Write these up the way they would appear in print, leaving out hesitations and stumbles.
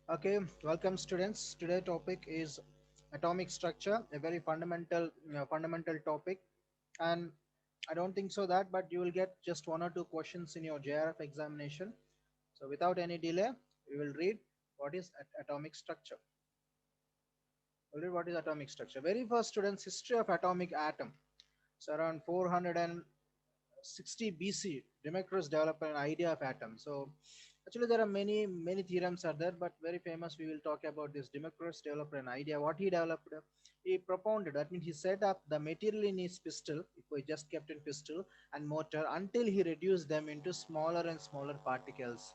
Okay, welcome students. Today topic is atomic structure, a very fundamental topic, and I don't think so that, but you will get just one or two questions in your JRF examination. So without any delay, we will read what is atomic structure. We'll read what is atomic structure. Very first students, history of atomic atom. So around 460 BC, Democritus developed an idea of atom. So actually there are many theorems are there, but very famous we will talk about this. Democritus developed an idea. What he developed, he propounded. That means he set up the material in his pistol, if we just kept in pistol and motor, until he reduced them into smaller and smaller particles.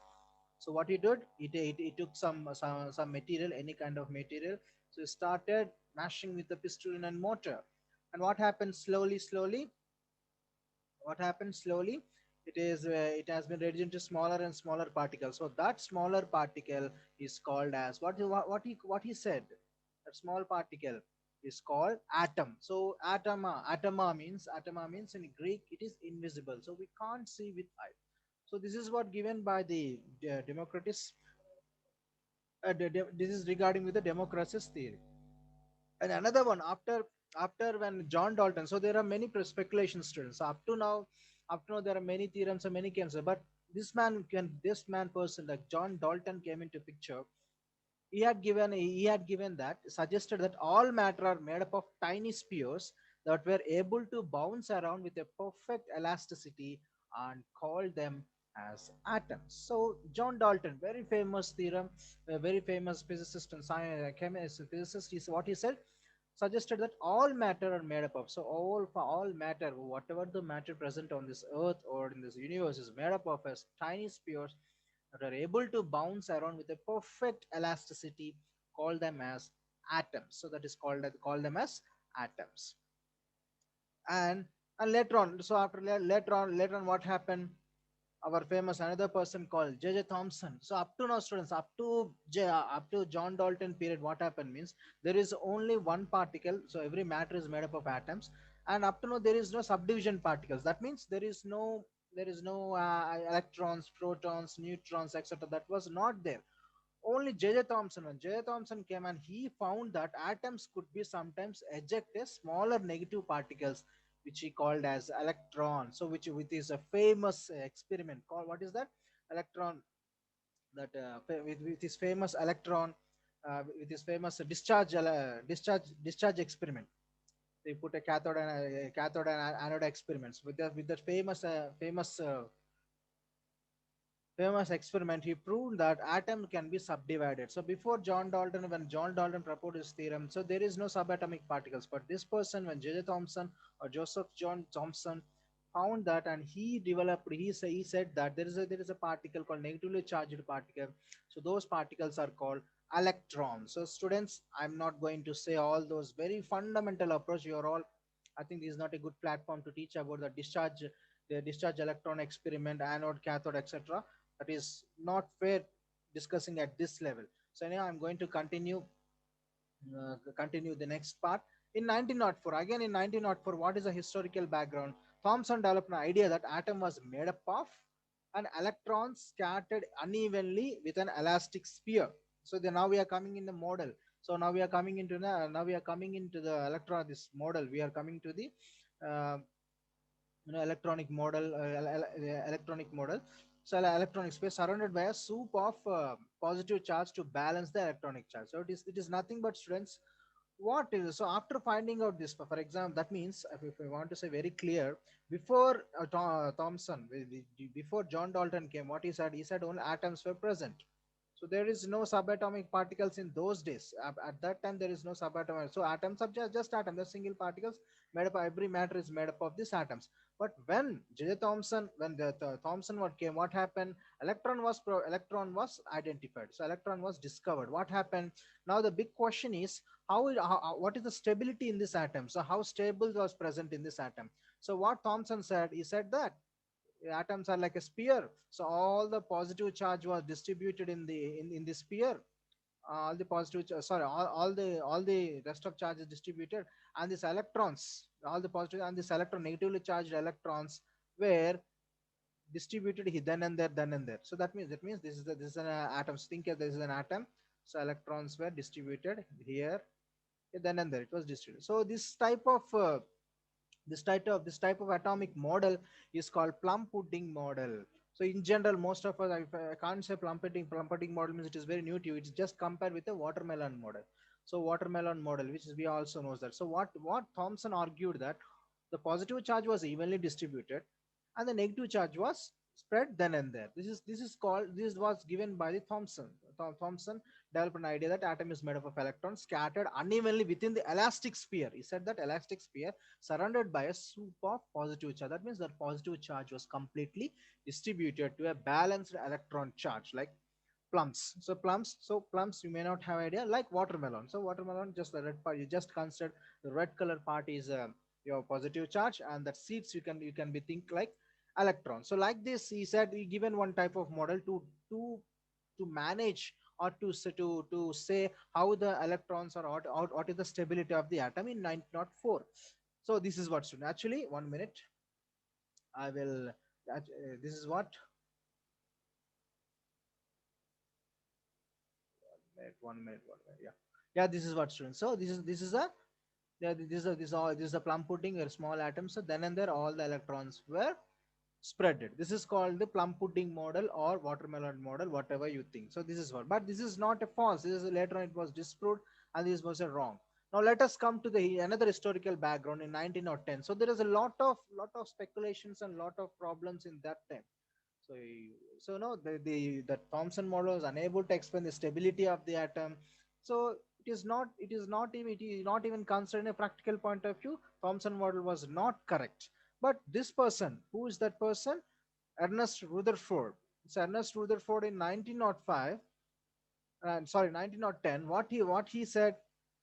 So what he did, he took some material, any kind of material. So he started mashing with the piston and motor. And what happened slowly? What happens slowly, it has been reduced into smaller and smaller particles. So that smaller particle is called as what he said, that small particle is called atom. So atoma means in Greek it is invisible, so we can't see with eye. So this is what given by the Democritus. This is regarding with the Democritus theory. And another one, after when John Dalton. So there are many speculations students. So up to now there are many theorems and many claims, but this man person like John Dalton came into picture. He had given that suggested that all matter are made up of tiny spheres that were able to bounce around with a perfect elasticity, and called them as atoms. So John Dalton, very famous theorem, a very famous physicist and science chemist physicist, is what he said, suggested that all matter are made up of. So all matter, whatever the matter present on this earth or in this universe, is made up of as tiny spheres that are able to bounce around with a perfect elasticity, call them as atoms. So that is call them as atoms. And later on, so later on what happened, our famous another person called J.J. Thomson. So up to now, students, up to John Dalton period, what happened means there is only one particle. So every matter is made up of atoms, and up to now there is no subdivision particles. That means there is no electrons, protons, neutrons, etc. That was not there. Only J.J. Thomson. When J.J. Thomson came and he found that atoms could be sometimes eject a smaller negative particles, which he called as electron. So which is a famous experiment called, what is that? Electron. With his famous electron, with his famous discharge experiment. They put a cathode and anode experiments with that famous experiment. He proved that atom can be subdivided. So before John Dalton, when John Dalton proposed his theorem, so there is no subatomic particles. But this person, when J.J. Thomson or Joseph John Thomson found that, and he said that there is a particle called negatively charged particle. So those particles are called electrons. So students, I'm not going to say all those very fundamental approach. You are all, I think this is not a good platform to teach about the discharge electron experiment, anode, cathode, etc. That is not fair discussing at this level. So now I'm going to continue the next part. In 1904, again in 1904, what is the historical background? Thomson developed an idea that atom was made up of an electron scattered unevenly with an elastic sphere. So now we are coming in the model. So now we are coming into the electron, this model. We are coming to the uh, electronic model. So electronic space surrounded by a soup of positive charge to balance the electronic charge. So it is nothing but, students, what is, so after finding out this, for example, that means if we want to say very clear, before Thomson, before John Dalton came, what he said only atoms were present. So there is no subatomic particles in those days. At that time, there is no subatomic. So atoms are just atoms, the single particles made up. Every matter is made up of these atoms. But when J. Thomson, when the Thomson what came, what happened? Electron was identified. So electron was discovered. What happened? Now the big question is what is the stability in this atom? So how stable was present in this atom? So what Thomson said, he said that atoms are like a sphere. So all the positive charge was distributed in the sphere. All the positive sorry all the rest of charge is distributed, and these electrons, all the positive and this electron negatively charged electrons were distributed then and there. So that means this is an atom. So think of this is an atom. So electrons were distributed here, then and there it was distributed. So this type of atomic model is called plum pudding model. So in general, most of us, I can't say plum pudding model means it is very new to you. It's just compared with the watermelon model. So watermelon model, which is we also knows that. So what Thomson argued that the positive charge was evenly distributed and the negative charge was spread then and there. This was given by the Thomson. Thomson developed an idea that atom is made up of electrons scattered unevenly within the elastic sphere. He said that elastic sphere surrounded by a soup of positive charge. That means that positive charge was completely distributed to a balanced electron charge, like plums. You may not have idea, like watermelon. So watermelon, just the red part. You just consider the red color part is your positive charge, and that seeds you can be think like electrons. So like this, he said he given one type of model to to manage or to say how the electrons are what is the stability of the atom in 1904. So this is what student actually 1 minute. I will. This is what 1 minute, 1 minute, 1 minute. Yeah, yeah. This is what students. So this is a yeah, this is a plum pudding where small atoms. So then and there, all the electrons were spreaded. This is called the plum pudding model or watermelon model, whatever you think. So this is what, but this is not a false. This is later on it was disproved, and this was a wrong. Now let us come to the another historical background in 1910. So there is a lot of speculations and lot of problems in that time. So, no, the Thomson model was unable to explain the stability of the atom. So it is not even considered in a practical point of view. Thomson model was not correct. But this person, who is that person? Ernest Rutherford. It's Ernest Rutherford in 1905. Sorry, 1910. What he said.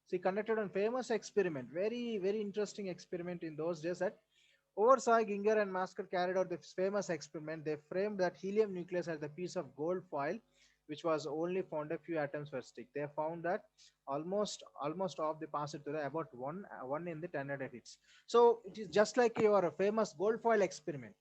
So he conducted a famous experiment, very very interesting experiment in those days. That Oversight, Ginger, and Masker carried out this famous experiment. They framed that helium nucleus as a piece of gold foil, which was only found a few atoms per stick. They found that almost of the passed to the about one in the 10 hits. So it is just like your famous gold foil experiment.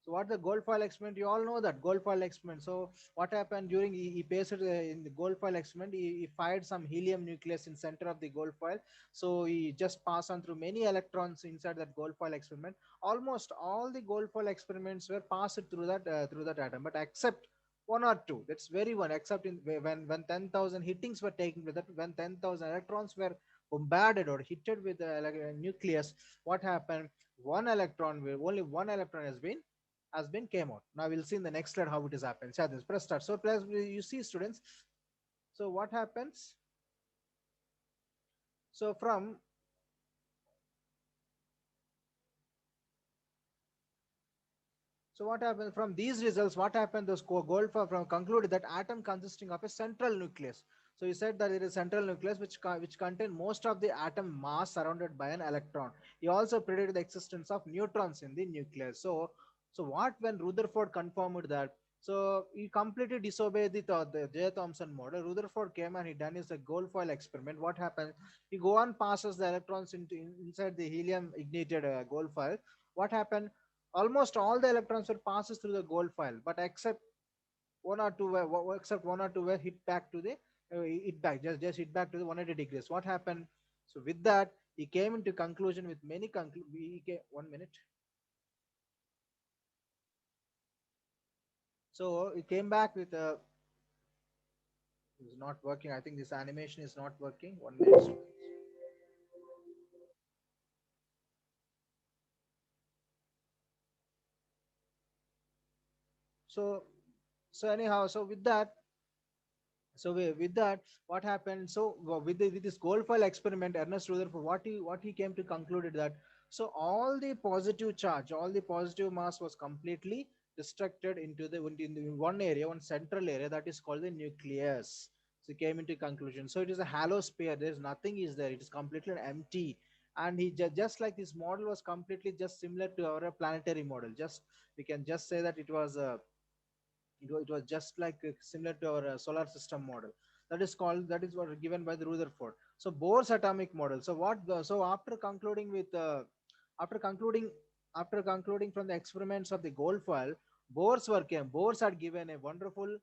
So what the gold foil experiment? You all know that gold foil experiment. So what happened during he pasted in the gold foil experiment? He fired some helium nucleus in center of the gold foil. So he just passed on through many electrons inside that gold foil experiment. Almost all the gold foil experiments were passed through that atom, but except one or two. That's very one. Except in when 10,000 hittings were taken with that, when 10,000 electrons were bombarded or hitted with the nucleus, what happened? Only one electron has been came out. Now we'll see in the next slide how it is happens. Yeah, this press start. So press, you see students. So what happens? So what happens from these results? What happened? Those gold from concluded that atom consisting of a central nucleus. So he said that it is central nucleus which contain most of the atom mass surrounded by an electron. He also predicted the existence of neutrons in the nucleus. So what when Rutherford confirmed that? So he completely disobeyed the J. Thomson model. Rutherford came and he done his gold foil experiment. What happened? He go on passes the electrons inside the helium ignited gold foil. What happened? Almost all the electrons were passes through the gold foil, but except one or two were hit back to the hit back just hit back to the 180 degrees. What happened? So with that, he came into conclusion with many 1 minute. So he came back with a. It's not working. I think this animation is not working. 1 minute. So anyhow, with that, what happened? So with this gold foil experiment, Ernest Rutherford, what he came to concluded that so all the positive mass was completely distracted into one area, one central area that is called the nucleus. So he came into conclusion. So it is a hollow sphere. There is nothing is there. It is completely empty. And he just like this model was completely just similar to our planetary model. Just we can just say that it was just like similar to our solar system model. That is what given by the Rutherford. So Bohr's atomic model. So after concluding after concluding from the experiments of the gold foil, Bohr's had given a wonderful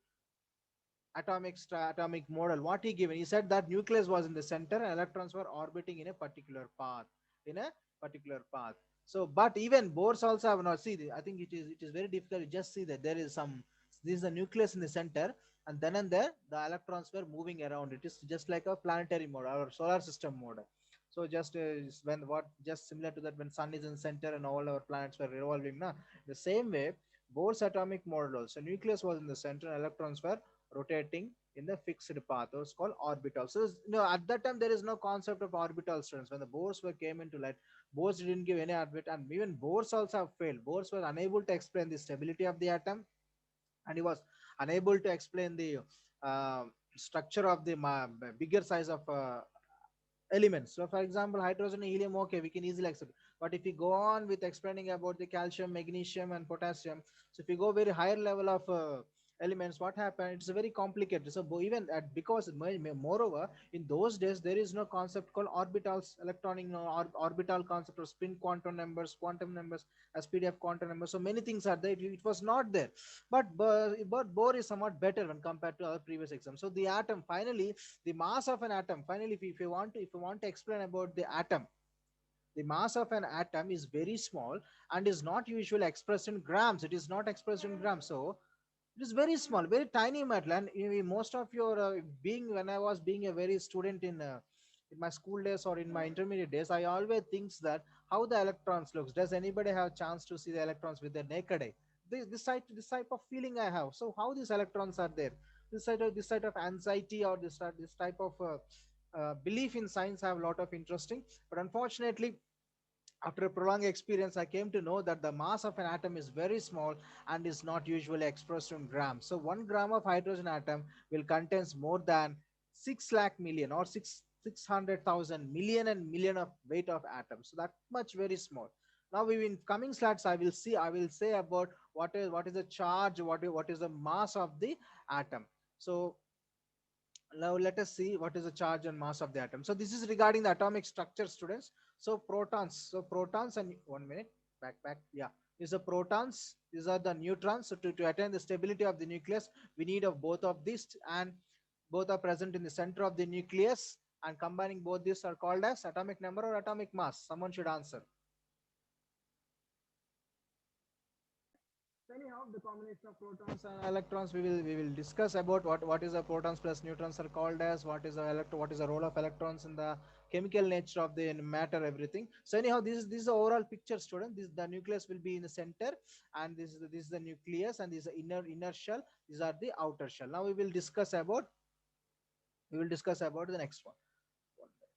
atomic model. What he given? He said that nucleus was in the center and electrons were orbiting in a particular path. In a particular path. So, but even Bohr's also have not see. I think it is very difficult. You just see that there is some. This is the nucleus in the center, and there the electrons were moving around. It is just like a planetary model or solar system model. So just when what just similar to that when sun is in the center and all our planets were revolving. Now the same way Bohr's atomic model also nucleus was in the center and electrons were rotating in the fixed path. It's called orbital. So at that time there is no concept of orbital students. When the Bohr's were came into light, Bohr's didn't give any orbit, and even Bohr's also have failed. Bohr's was unable to explain the stability of the atom, and he was unable to explain the uh, structure of the bigger size of elements. So, for example, hydrogen and helium, okay, we can easily accept. But if we go on with explaining about the calcium, magnesium, and potassium, so if you go very higher level of elements, what happened? It's very complicated. So, even at because moreover, in those days there is no concept called orbitals, electronic no, orbital concept or spin quantum numbers, as PDF quantum numbers. So many things are there. It was not there, but Bohr is somewhat better when compared to our previous exam. So the atom finally the mass of an atom finally if you want to explain about the atom, the mass of an atom is very small and is not usually expressed in grams. It is not expressed in grams. So it is very small, very tiny matter. And most of your being when I was being a very student in my school days or in my intermediate days, I always thinks that how the electrons looks. Does anybody have chance to see the electrons with their naked eye? This type of feeling I have. So how these electrons are there? This side of anxiety or this type of belief in science have a lot of interesting. But unfortunately, after a prolonged experience, I came to know that the mass of an atom is very small and is not usually expressed in grams. So 1 gram of hydrogen atom will contains more than 6 lakh million or 600,000 million and million of weight of atoms. So that much very small. Now we in coming slides I will say about what is the charge, what is the mass of the atom. So now let us see what is the charge and mass of the atom. So this is regarding the atomic structure, students. So protons and 1 minute, back. Yeah, these are protons, these are the neutrons. So to attain the stability of the nucleus, we need of both of these, and both are present in the center of the nucleus, and combining both these are called as atomic number or atomic mass. Someone should answer. Anyhow, the combination of protons and electrons we will discuss about what is the protons plus neutrons are called as, what is the role of electrons in the chemical nature of the matter, everything. So anyhow, this is the overall picture, student. This the nucleus will be in the center, and this is the nucleus, and this is the inner shell. These are the outer shell. Now we will discuss about the next one. One minute.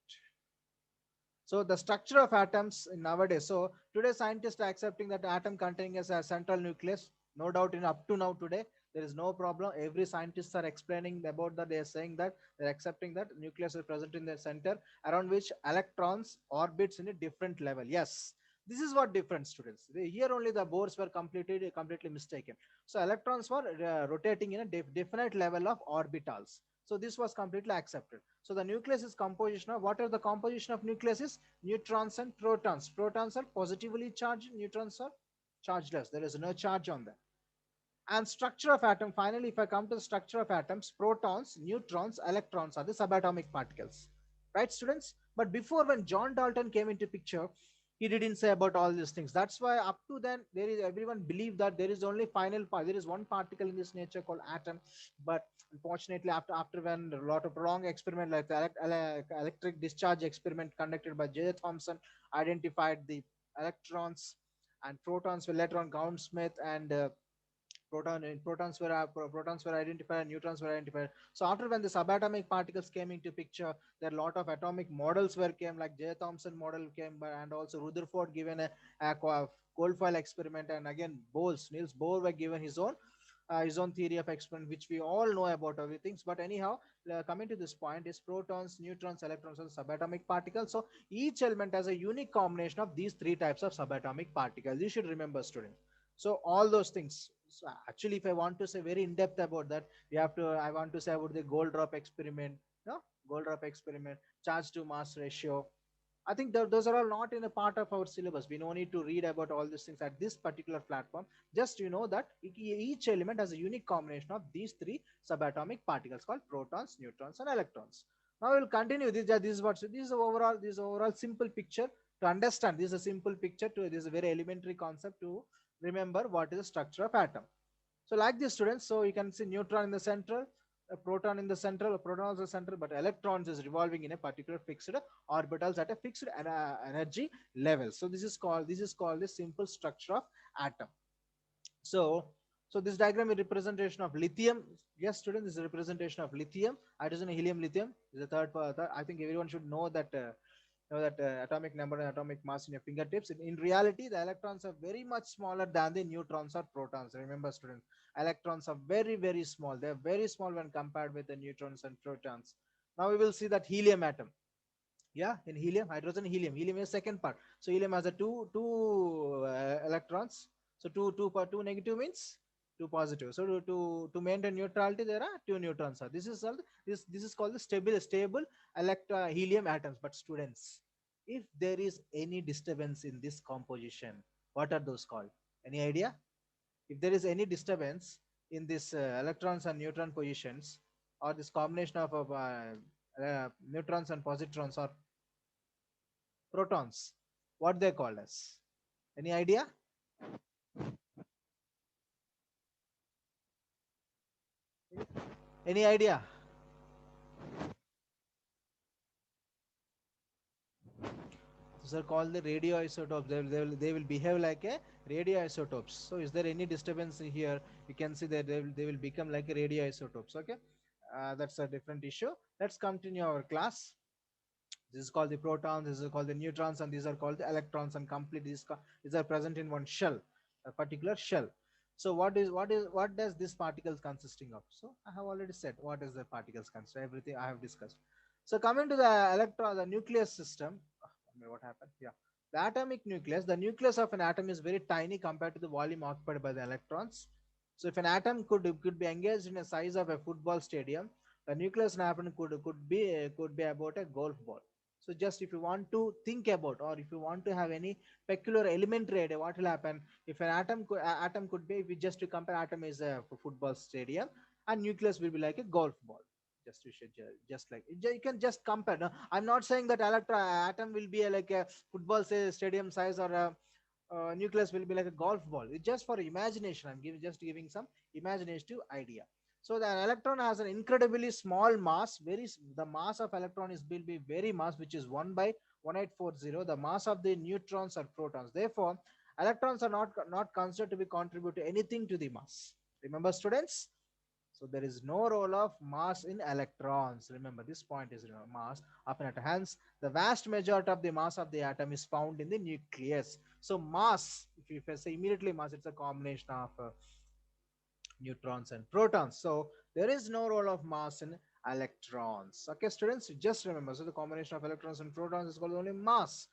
So the structure of atoms in nowadays. So today scientists are accepting that atom containing as a central nucleus. No doubt in up to now today, there is no problem. Every scientists are explaining about that. They are saying that they're accepting that nucleus is present in the center around which electrons orbits in a different level. Yes. This is what different students. Here only the Bohrs were completely mistaken. So electrons were rotating in a definite level of orbitals. So this was completely accepted. So the nucleus is composition of what are the composition of nucleus is neutrons and protons. Protons are positively charged, neutrons are chargeless. There is no charge on them. And structure of atom, finally, if I come to the structure of atoms, protons, neutrons, electrons are the subatomic particles. Right, students? But before, when John Dalton came into picture, he didn't say about all these things. That's why up to then, there is everyone believed that there is only final part. There is one particle in this nature called atom. But unfortunately, after when a lot of wrong experiment like the electric discharge experiment conducted by J. Thomson identified the electrons and protons were later on Gauss-Smith and protons were identified, neutrons were identified. So after when the subatomic particles came into picture, there are a lot of atomic models were came, like J. Thomson model came, and also Rutherford given a cold foil experiment, and again Niels Bohr were given his own theory of experiment, which we all know about everything. But anyhow, coming to this point is protons, neutrons, electrons are subatomic particles. So each element has a unique combination of these three types of subatomic particles. You should remember, students. So all those things. So actually, if I want to say very in depth about that, I want to say about the gold drop experiment, no, gold drop experiment, charge to mass ratio, I think those are all not in a part of our syllabus. We no need to read about all these things at this particular platform. Just you know that each element has a unique combination of these three subatomic particles called protons, neutrons, and electrons. Now we'll continue. This is overall simple picture to understand. This is a simple picture to this is a very elementary concept to remember what is the structure of atom. So like this, students, so you can see neutron in the center, a proton in the central, a proton is the central, but electrons is revolving in a particular fixed orbitals at a fixed energy level. So this is called the simple structure of atom. So so this diagram is representation of lithium. Yes, students, this is a representation of lithium, hydrogen, helium, lithium. This is the third part. I think everyone should know that atomic number and atomic mass in your fingertips. In reality, the electrons are very much smaller than the neutrons or protons. Remember, students, electrons are very, very small. They are very small when compared with the neutrons and protons. Now we will see that helium atom. Yeah, in helium, hydrogen, helium is second part. So helium has a two electrons. So two negative means two positive. So to maintain neutrality, there are two neutrons. This is called the stable helium atoms. But students, if there is any disturbance in this composition, what are those called? Any idea? If there is any disturbance in this electrons and neutron positions, or this combination of neutrons and positrons or protons, what they called as? Any idea? Any idea? These are called the radioisotopes. They will behave like a radioisotopes. So is there any disturbance here? You can see that they will become like a radioisotopes. Okay, that's a different issue. Let's continue our class. This is called the protons, this is called the neutrons, and these are called the electrons. And complete these are present in one shell, a particular shell. So what does this particles consisting of? So I have already said what is the particles consist. Everything I have discussed. So coming to the the nucleus system. What happened? Yeah. The atomic nucleus, the nucleus of an atom is very tiny compared to the volume occupied by the electrons. So if an atom could be engaged in a size of a football stadium, the nucleus in atom could be about a golf ball. So just if you want to think about, or if you want to have any peculiar elementary idea, what will happen if an atom could be, if we just to compare, atom is a football stadium and nucleus will be like a golf ball. Just you should just like you can just compare. No, I'm not saying that atom will be like a football stadium size, or a nucleus will be like a golf ball. It's just for imagination. I'm giving some imaginative idea. So the electron has an incredibly small mass. The mass of electron will be very mass, which is 1 by 1840. The mass of the neutrons or protons. Therefore, electrons are not considered to be contribute to anything to the mass. Remember, students. So there is no role of mass in electrons. Remember, this point is mass of an atom. Hence, the vast majority of the mass of the atom is found in the nucleus. So mass, if I say immediately mass, it's a combination of neutrons and protons. So there is no role of mass in electrons. Okay, students, just remember. So the combination of electrons and protons is called only mass.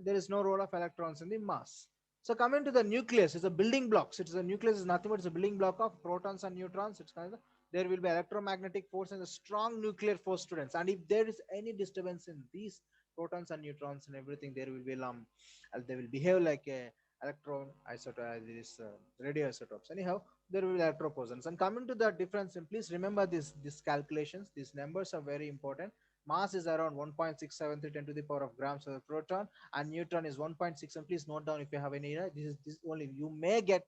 There is no role of electrons in the mass. So coming to the nucleus, it's a building blocks. It's a nucleus is nothing but it's a building block of protons and neutrons. It's kind of there will be electromagnetic force and a strong nuclear force, students. And if there is any disturbance in these protons and neutrons and everything, there will be they will behave like a electron isotope, these radioisotopes. Anyhow, there will be electroposons. And coming to the difference, and please remember these calculations. These numbers are very important. Mass is around 1.673 10 to the power of grams of the proton, and neutron is 1.6. And please note down if you have any. This only you may get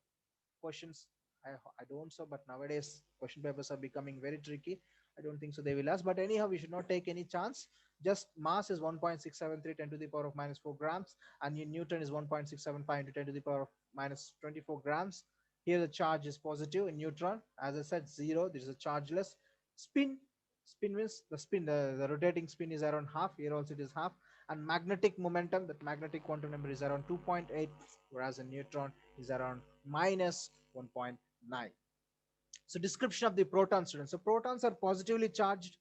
questions. I don't so, but nowadays question papers are becoming very tricky. I don't think so they will ask. But anyhow, we should not take any chance. Just mass is 1.673 10 to the power of minus 4 grams, and neutron is 1.675 into 10 to the power of minus 24 grams. Here the charge is positive in neutron. As I said, zero. This is a chargeless. Spin. Spin means the rotating spin is around half. Here also it is half. And magnetic momentum, that magnetic quantum number is around 2.8, whereas a neutron is around minus 1.9. So description of the proton, students. So protons are positively charged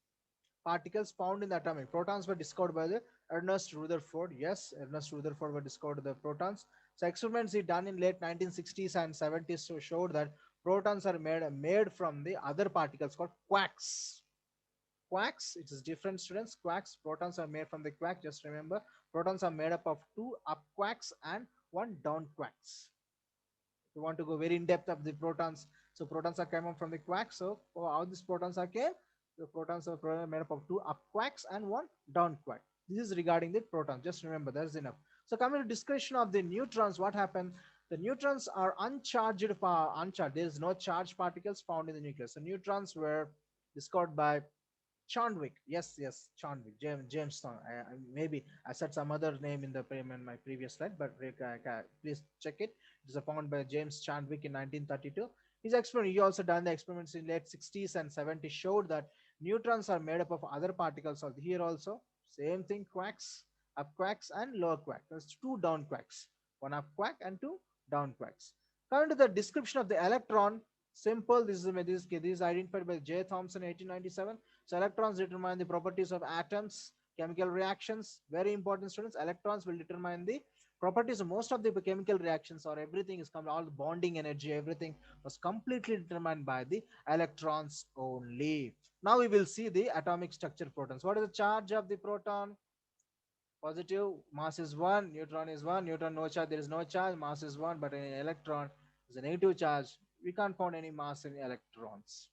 particles found in the atomic. Protons were discovered by the Ernest Rutherford. Yes, Ernest Rutherford were discovered the protons. So experiments he done in late 1960s and 70s showed that protons are made from the other particles called quarks. quarks. It is different, students. Quarks, protons are made from the quark. Just remember, protons are made up of two up quarks and one down quarks. If you want to go very in depth of the protons, so protons are coming from the quark. So how these protons are came? The protons are made up of two up quarks and one down quark. This is regarding the protons. Just remember, that's enough. So coming to discussion of the neutrons, what happened? The neutrons are uncharged. Uncharged. There is no charged particles found in the nucleus. So neutrons were discovered by Chadwick. Yes, yes, Chadwick. James maybe I said some other name in the in my previous slide, but please check it. It is found by James Chadwick in 1932. His experiment. He also done the experiments in late 60s and 70s. Showed that neutrons are made up of other particles. Of here also same thing. Quarks, up quarks and lower quark. There's two down quarks. One up quark and two down quarks. Coming to the description of the electron. Simple. This is identified by J. Thomson 1897. So electrons determine the properties of atoms, chemical reactions. Very important, students. Electrons will determine the properties of most of the chemical reactions, or everything is all the bonding energy, everything was completely determined by the electrons only. Now we will see the atomic structure protons. What is the charge of the proton? Positive, mass is 1, neutron is 1, neutron no charge, there is no charge, mass is 1, but in an electron is a negative charge. We can't find any mass in electrons.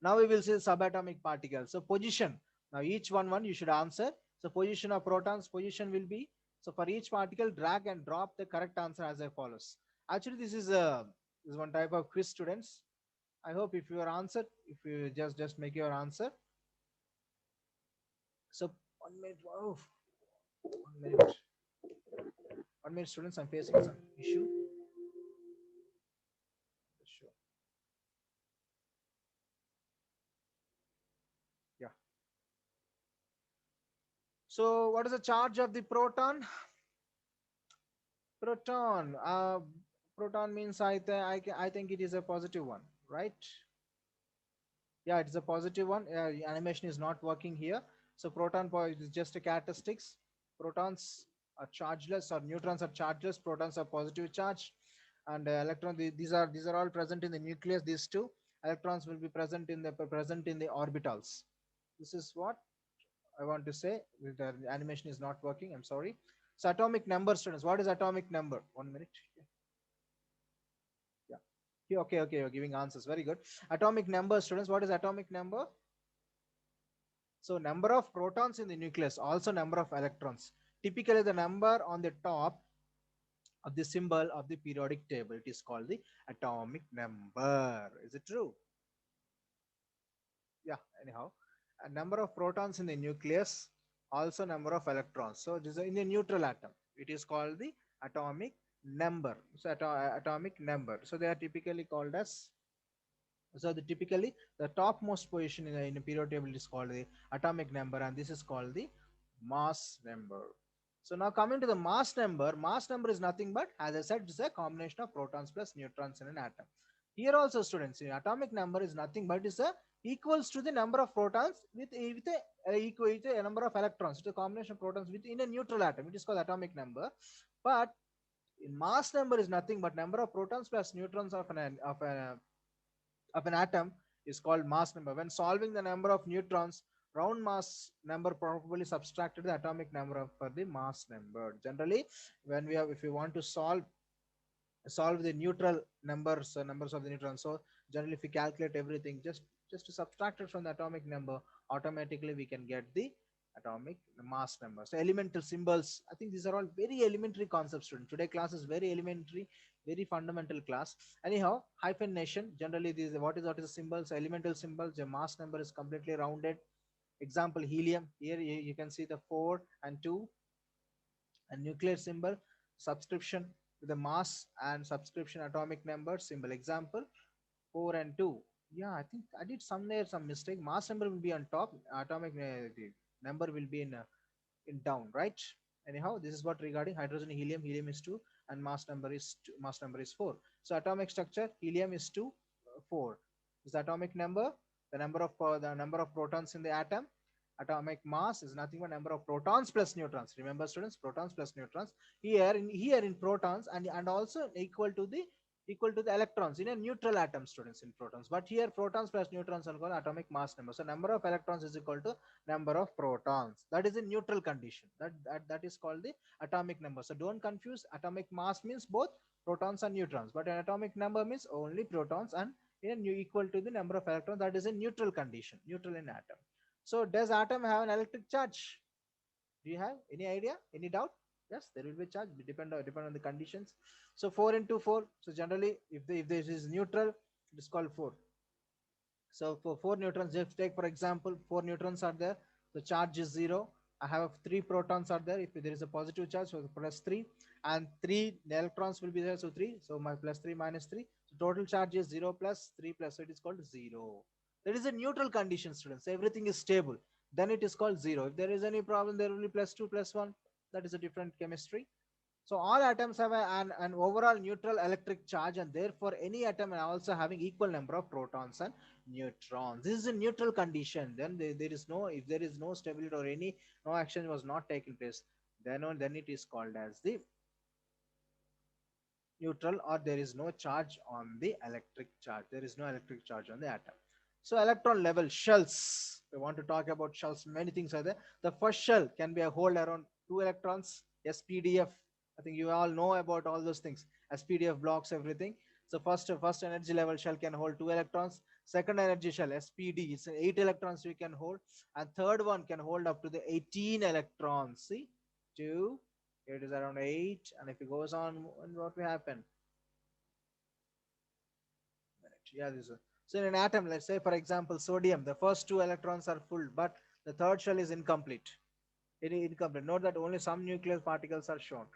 Now we will see subatomic particles. So position. Now each one you should answer. So position of protons, position will be, so for each particle, drag and drop the correct answer as follows. Actually, this is one type of quiz, students. I hope if your answer, if you just make your answer. So 1 minute. Oh, 1 minute. 1 minute, students. I'm facing some issue. Sure. Yeah. So what is the charge of the proton? Proton. Proton means I think it is a positive one, right? Yeah, it's a positive one. Animation is not working here. So proton is just a characteristics. Protons are chargeless, or neutrons are chargeless. Protons are positive charge, and electron. These are all present in the nucleus. These two electrons will be present in the orbitals. This is what I want to say. The animation is not working. I'm sorry. So atomic number, students. What is atomic number? 1 minute. Yeah. Okay, okay. You're giving answers. Very good. Atomic number, students. What is atomic number? So number of protons in the nucleus, also number of electrons. Typically, the number on the top of the symbol of the periodic table, it is called the atomic number. Is it true? Yeah. Anyhow, a number of protons in the nucleus, also number of electrons. So this is in the neutral atom. It is called the atomic number. So atomic number. So they are typically called as, so typically the topmost position in the periodic table is called the atomic number, and this is called the mass number. So now coming to the mass number is nothing but, as I said, it's a combination of protons plus neutrons in an atom. Here also, students, the atomic number is nothing but is a equals to the number of protons with a number of electrons. It's a combination of protons within a neutral atom. It is called atomic number. But in mass number is nothing but number of protons plus neutrons of an atom is called mass number. When solving the number of neutrons, round mass number probably subtracted the atomic number for the mass number. Generally, when if we want to solve the neutral numbers, numbers of the neutrons, so generally if we calculate everything, just to subtract it from the atomic number, automatically we can get the atomic mass number. So elemental symbols, I think these are all very elementary concepts, students. Today class is very elementary, very fundamental class. Anyhow, hyphenation, generally these what is the symbols? Elemental symbols. The mass number is completely rounded. Example, helium. Here you can see the 4 and 2. And nuclear symbol, subscription with the mass and subscription atomic number symbol. Example, 4 and 2. Yeah, I think I did somewhere some mistake. Mass number will be on top, atomic the number will be in down, right? Anyhow, this is what regarding hydrogen, helium. Helium is 2 and mass number is 4. So atomic structure, helium is 2, 4 is the atomic number. The number of protons in the atom. Atomic mass is nothing but number of protons plus neutrons. Remember, students, protons plus neutrons. Here in protons, and also equal to the equal to the electrons in a neutral atom, students, in protons. But here protons plus neutrons are called atomic mass number. So number of electrons is equal to number of protons. That is in neutral condition. That is called the atomic number. So don't confuse. Atomic mass means both protons and neutrons, but an atomic number means only protons, and in a new equal to the number of electrons. That is in neutral condition, neutral in atom. So does atom have an electric charge? Do you have any idea? Any doubt? Yes, there will be charge. Depend on the conditions. So 4 into 4. So generally, if this is neutral, it is called 4. So for 4 neutrons, just take for example, 4 neutrons are there. The charge is 0. I have 3 protons are there. If there is a positive charge, so plus 3, and 3 electrons will be there. So 3. So my plus 3 minus 3. So total charge is 0 plus 3 plus. So it is called 0. That is a neutral condition, students. Everything is stable. Then it is called 0. If there is any problem, there will be plus 2 plus 1. That is a different chemistry. So all atoms have an overall neutral electric charge, and therefore any atom are also having equal number of protons and neutrons. This is a neutral condition. Then there is no, if there is no stability or any no action was not taking place, then it is called as the neutral, or there is no charge on the electric charge. There is no electric charge on the atom. So electron level shells. We want to talk about shells. Many things are there. The first shell can be a hold around 2 electrons. SPDF. I think you all know about all those things. SPDF blocks everything. So first energy level shell can hold 2 electrons. Second energy shell SPD, it's 8 electrons we can hold, and third one can hold up to the 18 electrons. See, 2, it is around 8, and if it goes on, what will happen? Yeah, this is so in an atom, let's say for example sodium, the first 2 electrons are full, but the third shell is incomplete. It is incomplete. Note that only some nuclear particles are shown.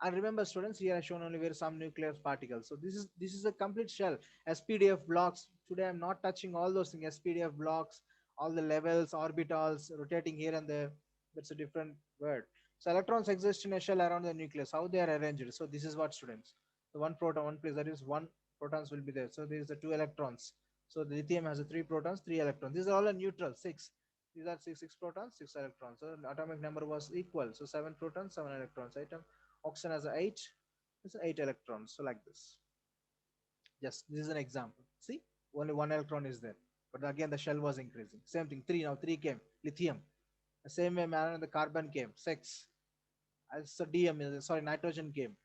And remember, students, here I shown only where some nuclear particles. So this is a complete shell. SPDF blocks. Today I'm not touching all those things. SPDF blocks, all the levels, orbitals, rotating here and there. That's a different word. So electrons exist in a shell around the nucleus. How they are arranged? So this is what, students. The one proton, one place, that is one protons will be there. So there is the 2 electrons. So the lithium has a 3 protons, 3 electrons. These are all a neutral. These are six protons, 6 electrons. So atomic number was equal. So 7 protons, 7 electrons. Item oxygen has a 8. It's 8 electrons. So like this. Just this is an example. See, only 1 electron is there. But again, the shell was increasing. Same thing. 3 now. 3 came. Lithium. The same way, man. The carbon came. 6. So DM. Sorry, nitrogen came,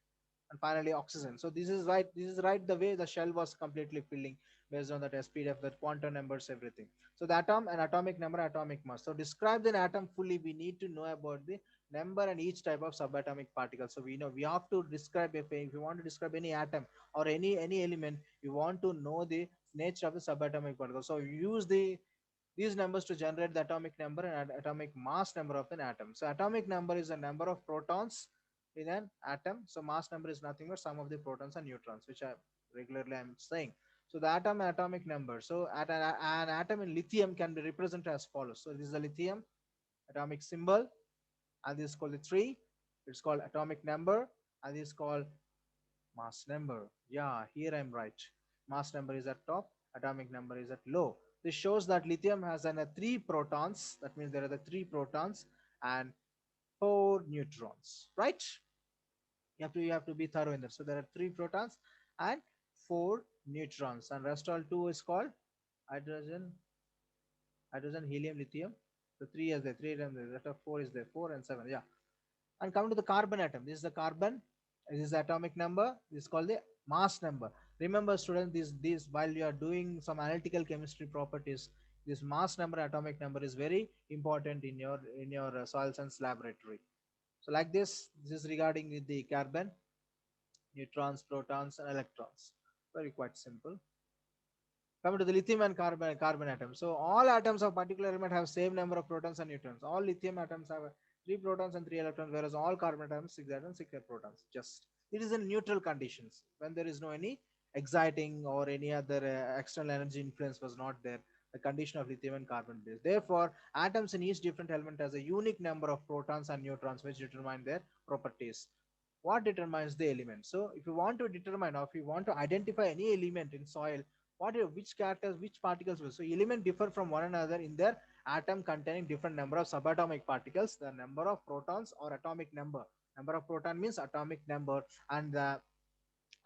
and finally oxygen. So this is right. This is right the way the shell was completely filling based on that SPDF, that quantum numbers, everything. So the atom and atomic number, atomic mass. So describe the atom fully. We need to know about the number and each type of subatomic particle. So we know we have to describe if you want to describe any atom or any element, you want to know the nature of the subatomic particle. So you use these numbers to generate the atomic number and atomic mass number of an atom. So atomic number is the number of protons in an atom. So mass number is nothing but sum of the protons and neutrons, which I regularly I'm saying. So the atom and atomic number. So at an atom in lithium can be represented as follows. So this is the lithium atomic symbol, and this is called the 3. It's called atomic number, and this is called mass number. Yeah, here I'm right. Mass number is at top, atomic number is at low. This shows that lithium has an 3 protons. That means there are the 3 protons and 4 neutrons, right? You have to be thorough in that. So there are 3 protons and 4 neutrons, and rest all 2 is called hydrogen, helium, lithium. So 3 is there, 3 and there. That of 4 is there, 4 and 7. Yeah. And come to the carbon atom. This is the carbon. This is the atomic number. This is called the mass number. Remember, students, this while you are doing some analytical chemistry properties, this mass number, atomic number is very important in your soil science laboratory. So like this is regarding the carbon, neutrons, protons, and electrons. Very quite simple. Coming to the lithium and carbon atom. So all atoms of particular element have same number of protons and neutrons. All lithium atoms have 3 protons and 3 electrons, whereas all carbon atoms 6 atoms, 6 protons. Just it is in neutral conditions when there is no any exciting or any other external energy influence was not there. The condition of lithium and carbon base. Therefore, atoms in each different element has a unique number of protons and neutrons, which determine their properties. What determines the element? So if you want to determine, or if you want to identify any element in soil, which characters, which particles will, so element differ from one another in their atom containing different number of subatomic particles, the number of protons or atomic number. Number of proton means atomic number, and the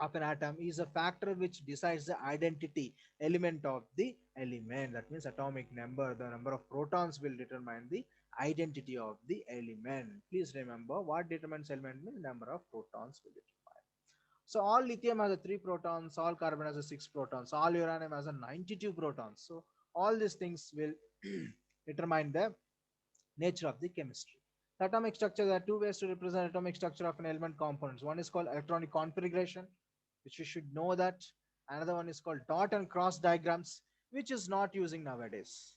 of an atom is a factor which decides the identity element of the element. That means atomic number, the number of protons will determine the identity of the element. Please remember what determines element means number of protons will determine. So all lithium has a 3 protons, all carbon has a 6 protons, all uranium has a 92 protons. So all these things will determine the nature of the chemistry. The atomic structure, there are two ways to represent atomic structure of an element components. One is called electronic configuration, which you should know that. Another one is called dot and cross diagrams, which is not using nowadays.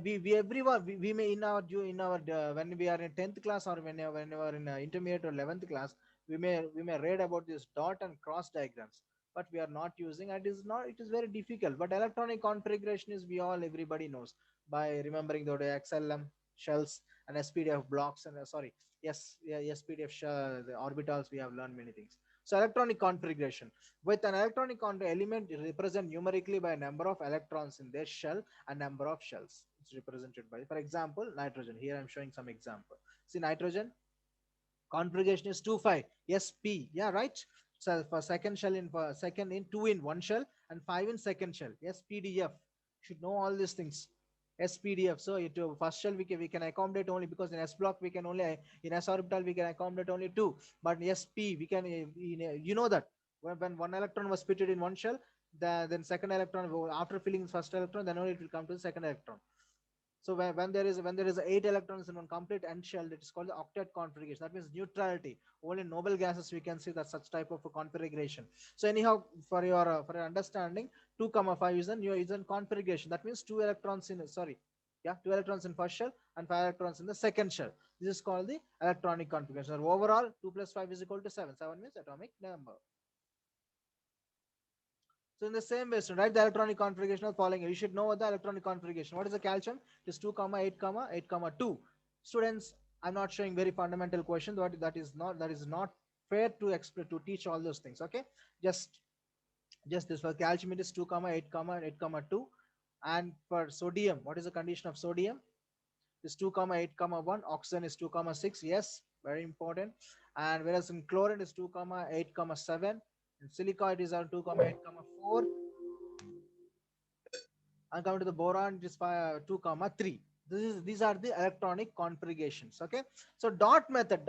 We everyone we may in our when we are in 10th class or when we are in intermediate or 11th class, we may read about this dot and cross diagrams, but we are not using. And it is very difficult. But electronic configuration is, we all everybody knows by remembering the XLM shells and SPDF blocks and sorry, yes, yeah, SPDF the orbitals. We have learned many things. So electronic configuration, with an electronic element represent numerically by number of electrons in their shell and number of shells. It's represented by, for example, nitrogen. Here I'm showing some example. See, nitrogen configuration is 2 5 sp, yeah, right. So for second shell, in for second in 2 in one shell and 5 in second shell, spdf. Should know all these things. SPDF. So it first shell we can accommodate only, because in S block we can only, in S orbital we can accommodate only two, but in SP we can you know that when one electron was fitted in one shell, then second electron, after filling first electron, then only it will come to the second electron. So when there is 8 electrons in one complete end shell, it is called the octet configuration. That means neutrality. Only noble gases we can see that such type of a configuration. So anyhow, for your understanding, 2 5 is a new is a configuration. That means 2 electrons in, sorry, yeah, 2 electrons in first shell and 5 electrons in the second shell. This is called the electronic configuration. So overall, 2 + 5 is equal to 7. 7 means atomic number. So in the same way, so write the electronic configuration of following. You should know what the electronic configuration. What is the calcium? It is 2 comma 8 comma 8 comma 2. Students, I'm not showing very fundamental questions. That is not fair to explain, to teach all those things. Okay, just just this. For calcium, it is 2 comma 8 comma 8 comma 2. And for sodium, what is the condition of sodium? It is 2 comma 8 comma 1. Oxygen is 2 comma 6. Yes, very important. And whereas in chlorine is 2 comma 8 comma 7. In silica it is 2 comma 8 comma 4. And coming to the boron, it is 2 comma 3. These are the electronic configurations. Okay, so dot method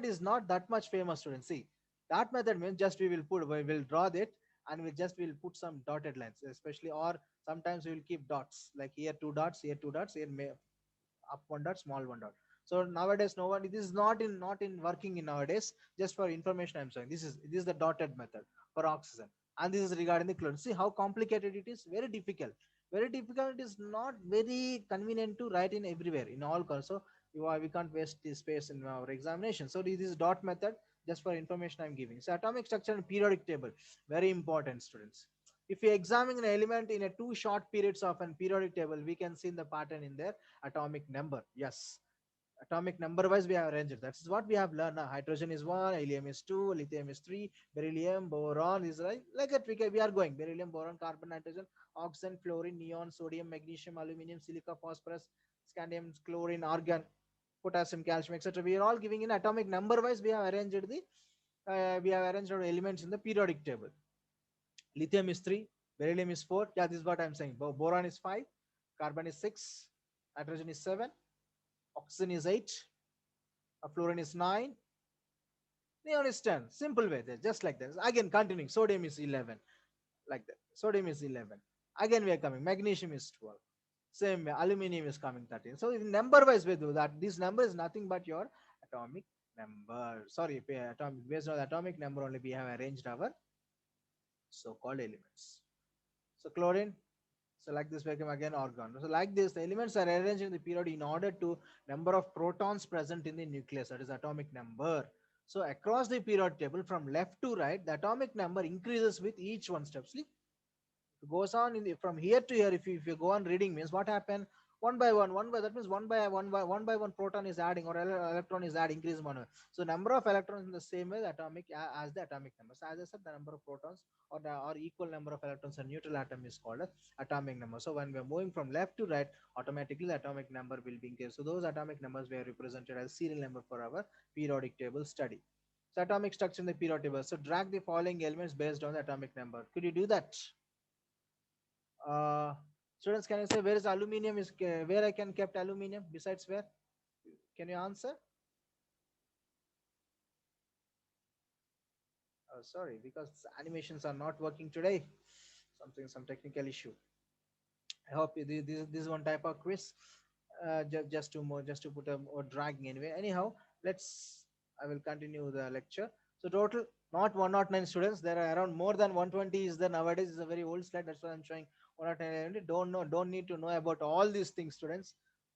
is not that much famous, students. See, dot method means just we will draw it, and we'll put some dotted lines, especially, or sometimes we will keep dots, like here two dots, here two dots, here up one dot, small one dot. So nowadays no one, this is not in working in nowadays. Just for information I'm saying, this is the dotted method for oxygen. And this is regarding the chlorine. See how complicated it is. Very difficult, very difficult. It is not very convenient to write in everywhere in all colors. So we can't waste this space in our examination. So this is dot method, just for information I'm giving. So atomic structure and periodic table, very important, students. If we examine an element in a two short periods of an periodic table, we can see the pattern in their atomic number. Yes, atomic number wise we have arranged it. That's what we have learned now. Hydrogen is 1, helium is 2, lithium is 3, beryllium, boron is, right, like that. We are going beryllium, boron, carbon, nitrogen, oxygen, fluorine, neon, sodium, magnesium, aluminum, silica, phosphorus, scandium, chlorine, argon, potassium, calcium, etc. We are all giving in atomic number wise. We have arranged our elements in the periodic table. Lithium is 3, beryllium is 4. Yeah, this is what I'm saying. Boron is 5, carbon is 6, nitrogen is 7, oxygen is 8, fluorine is 9, neon is 10. Simple way there, just like this. Again, continuing. Sodium is 11, like that. Sodium is 11. Again, we are coming. Magnesium is 12. Same way. Aluminium is coming 13. So, in number wise, we do that. This number is nothing but your atomic number. Sorry, atomic, based on the atomic number only, we have arranged our so called elements. So, chlorine. So like this, become again argon. So like this, the elements are arranged in the period in order to number of protons present in the nucleus. That is atomic number. So across the periodic table from left to right, the atomic number increases with each one step. See, it goes on from here to here. If you go on reading, means what happened, one by one by, that means one by one proton is adding, or electron is adding, increase one. So number of electrons in the same way, the atomic as the atomic number. So as I said, the number of protons or equal number of electrons in neutral atom is called as atomic number. So when we're moving from left to right, automatically the atomic number will be increased. So those atomic numbers were represented as serial number for our periodic table study. So atomic structure in the periodic table. So drag the following elements based on the atomic number. Could you do that? Uh, Students, can you say where is aluminium? Is where I can kept aluminium? Besides where? Can you answer? Oh, sorry, because animations are not working today. Some technical issue. I hope this one type of quiz. Just to more, just to put a more dragging anyway. Anyhow, let's. I will continue the lecture. So total, not 109 students. There are around more than 120 is there nowadays. Is a very old slide. That's why I'm showing 109. Don't know. Don't need to know about all these things, students.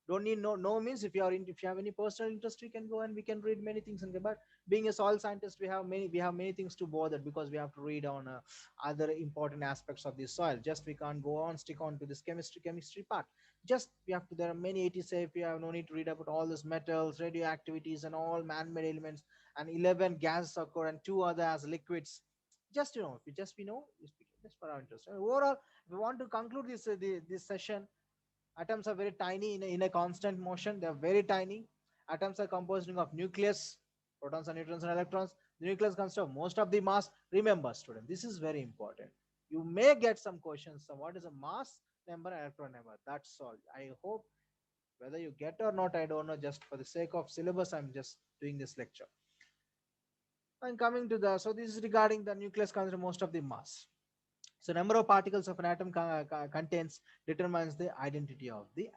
Don't need no means if you are in, if you have any personal interest, you can go and we can read many things and but being a soil scientist, we have many things to bother because we have to read on other important aspects of the soil. Just we can't go on stick on to this chemistry part. Just we have to, there are many 80 say we have no need to read about all these metals, radioactivities and all man-made elements, and 11 gases occur and two other as liquids. Just if we just we know just for our interest. Overall, we want to conclude this session. Atoms are very tiny in a constant motion. They are very tiny. Atoms are composed of nucleus, protons and neutrons and electrons. The nucleus consists of most of the mass. Remember, student, this is very important. You may get some questions. So what is a mass number, electron number? That's all. I hope whether you get or not, I don't know. Just for the sake of syllabus, I'm just doing this lecture. And coming to the, so this is regarding the nucleus consists most of the mass. So number of particles of an atom contains determines the identity of the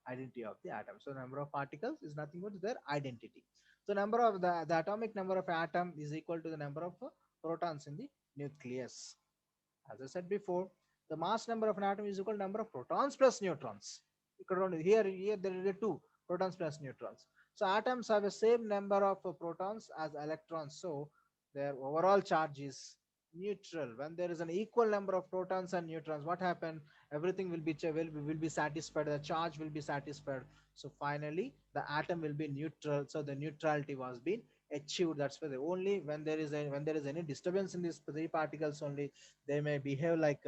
atom. So number of particles is nothing but their identity. So number of the atomic number of atom is equal to the number of protons in the nucleus. As I said before, the mass number of an atom is equal to number of protons plus neutrons. Here there are two protons plus neutrons. So atoms have the same number of protons as electrons. So their overall charge is neutral. When there is an equal number of protons and neutrons, what happens? Everything will be satisfied. The charge will be satisfied. So finally, the atom will be neutral. So the neutrality was being achieved. That's why only when there is any disturbance in these three particles only they may behave like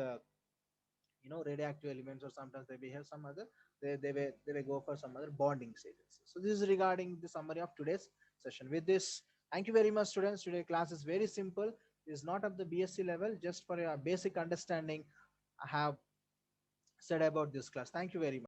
radioactive elements, or sometimes they behave some other, they may go for some other bonding stages. So this is regarding the summary of today's session. With this, thank you very much, students. Today class is very simple. It is not of the BSc level, just for your basic understanding I have said about this class. Thank you very much.